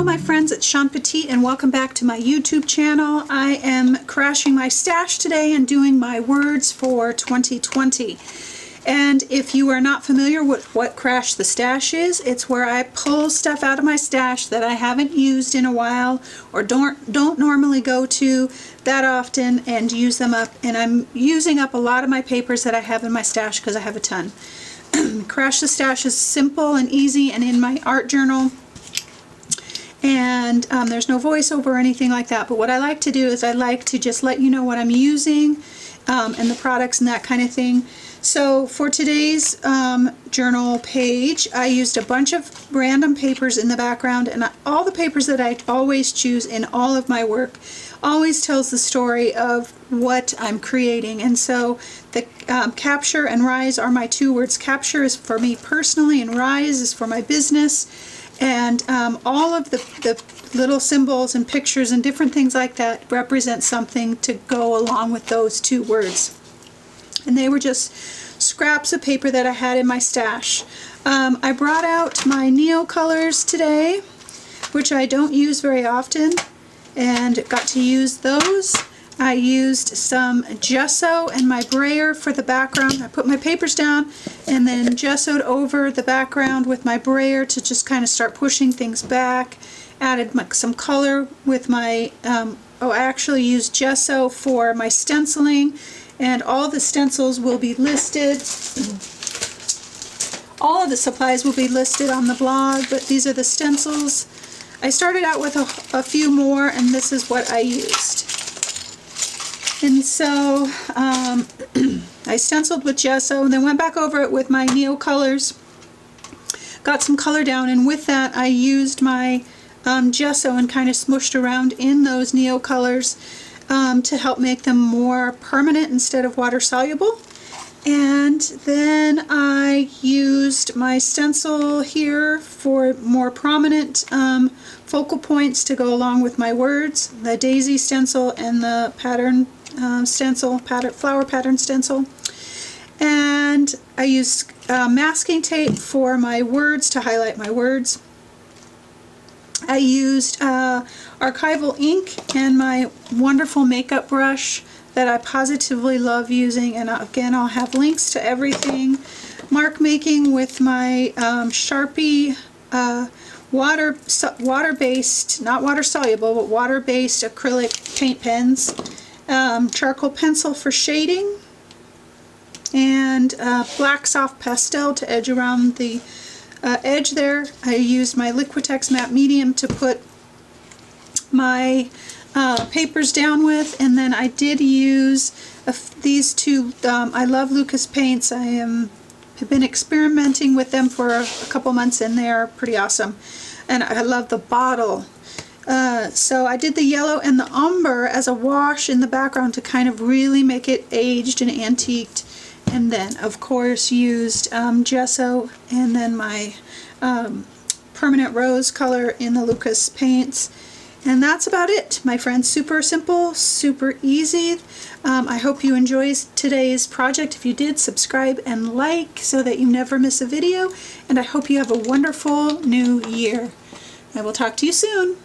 Hello my friends, it's Shawn Petite and welcome back to my YouTube channel. I am crashing my stash today and doing my words for 2020. And if you are not familiar with what Crash the Stash is, it's where I pull stuff out of my stash that I haven't used in a while or don't normally go to that often and use them up. And I'm using up a lot of my papers that I have in my stash because I have a ton. Crash the Stash is simple and easy and in my art journal. And there's no voiceover or anything like that, but what I like to do is I like to just let you know what I'm using and the products and that kind of thing. So for today's journal page, I used a bunch of random papers in the background, and all the papers that I always choose in all of my work always tells the story of what I'm creating. And so the capture and rise are my two words. Capture is for me personally and rise is for my business. And all of the little symbols and pictures and different things like that represent something to go along with those two words. And they were just scraps of paper that I had in my stash. I brought out my Neo colors today, which I don't use very often, and got to use those. I used some gesso and my brayer for the background. I put my papers down and then gessoed over the background with my brayer to just kind of start pushing things back. Added some color with my, I actually used gesso for my stenciling, and all the stencils will be listed. All of the supplies will be listed on the blog, but these are the stencils. I started out with a few more, and this is what I used. And so I stenciled with gesso and then went back over it with my Neo colors, got some color down, and with that I used my gesso and kind of smushed around in those Neo colors to help make them more permanent instead of water soluble. And then I used my stencil here for more prominent focal points to go along with my words, the daisy stencil and the pattern stencil, flower pattern stencil. And I used masking tape for my words to highlight my words. I used archival ink and my wonderful makeup brush that I positively love using, and again I'll have links to everything. Mark making with my Sharpie water-based, not water soluble, but water-based acrylic paint pens. Charcoal pencil for shading, and black soft pastel to edge around the edge there. I used my Liquitex matte medium to put my papers down with, and then I did use these two. I love Lucas paints. I have been experimenting with them for a couple months, and they are pretty awesome. And I love the bottle. So I did the yellow and the umber as a wash in the background to kind of really make it aged and antiqued, and then of course used gesso and then my permanent rose color in the Lucas paints. And that's about it, my friends. Super simple, super easy. I hope you enjoyed today's project. If you did, subscribe and like so that you never miss a video, and I hope you have a wonderful new year. I will talk to you soon.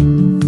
bye.